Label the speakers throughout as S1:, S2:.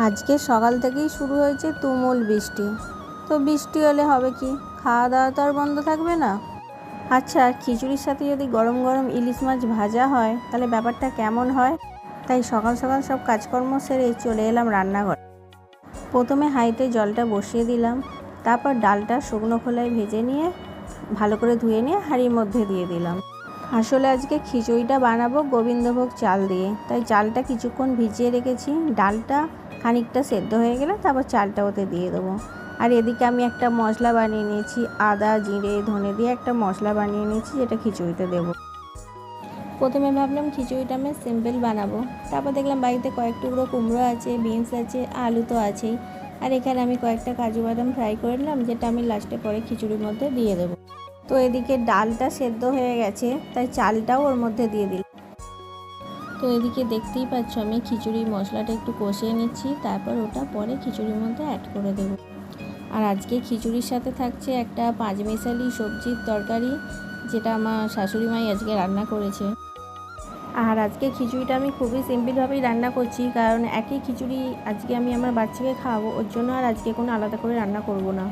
S1: আজকে সকাল থেকেই শুরু হয়েছে তুমুল বৃষ্টি। তো বৃষ্টি হলে হবে কি, খাওয়া দাওয়া তো আর বন্ধ থাকবে না। আচ্ছা, খিচুড়ির সাথে যদি গরম গরম ইলিশ মাছ ভাজা হয় তাহলে ব্যাপারটা কেমন হয়। তাই সকাল সকাল সব কাজকর্ম সেরে চলে এলাম রান্নাঘরে। প্রথমে হাঁড়িতে জলটা বসিয়ে দিলাম, তারপর ডালটা শুকনো খোলায় ভেজে নিয়ে ভালো করে ধুয়ে নিয়ে হাঁড়ির মধ্যে দিয়ে দিলাম। আসলে আজকে খিচুড়িটা বানাবো গোবিন্দভোগ চাল দিয়ে, তাই চালটা কিছুক্ষণ ভিজিয়ে রেখেছি। ডালটা খানিকটা সেদ্ধ হয়ে গেলে তারপর চালটা ওতে দিয়ে দেবো। আর এদিকে আমি একটা মশলা বানিয়ে নিয়েছি, আদা জিরে ধনে দিয়ে একটা মশলা বানিয়ে নিয়েছি, যেটা খিচুড়িতে দেবো। প্রথমে ভাবলাম খিচুড়িটা আমি সিম্পল বানাবো, তারপর দেখলাম বাড়িতে কয়েক টুকরো কুমড়ো আছে, বিনস আছে, আলু তো আছেই। আর এখানে আমি কয়েকটা কাজু বাদাম ফ্রাই করে নিলাম, যেটা আমি লাস্টে পরে খিচুড়ির মধ্যে দিয়ে দেবো। তো এদিকে ডালটা সেদ্ধ হয়ে গেছে, তাই চালটাও ওর মধ্যে দিয়ে দিলাম। তো এদিকে দেখতেই পাচ্ছ আমি খিচুড়ির মশলাটা একটু কষিয়ে নিচ্ছি, তারপর ওটা পরে খিচুড়ির মধ্যে অ্যাড করে দেবো। আর আজকে খিচুড়ির সাথে থাকছে একটা পাঁচমিশালি সবজির তরকারি, যেটা আমার শাশুড়ি মাই আজকে রান্না করেছে। আর আজকে খিচুড়িটা আমি খুবই সিম্পলভাবেই রান্না করছি, কারণ একই খিচুড়ি আজকে আমি আমার বাচ্চাকে খাওয়াবো, ওর জন্য আর আজকে কোনো আলাদা করে রান্না করব না।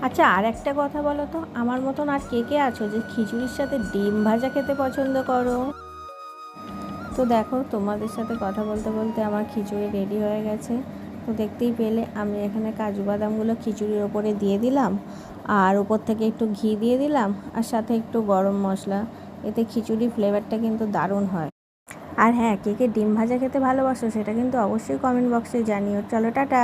S1: আচ্ছা, আর একটা কথা বলো তো, আমার মতন আর কে কে আছো যে খিচুড়ির সাথে ডিম ভাজা খেতে পছন্দ করো? তো দেখো, তোমাদের সাথে কথা বলতে বলতে আমার খিচুড়ি রেডি হয়ে গেছে। তো দেখতেই পেলে আমি এখানে কাজু বাদামগুলো খিচুড়ির ওপরে দিয়ে দিলাম, আর ওপর থেকে একটু ঘি দিয়ে দিলাম, আর সাথে একটু গরম মশলা। এতে খিচুড়ি ফ্লেভারটা কিন্তু দারুণ হয়। আর হ্যাঁ, কে কে ডিম ভাজা খেতে ভালোবাসো সেটা কিন্তু অবশ্যই কমেন্ট বক্সে জানিও। চলো, টাটা।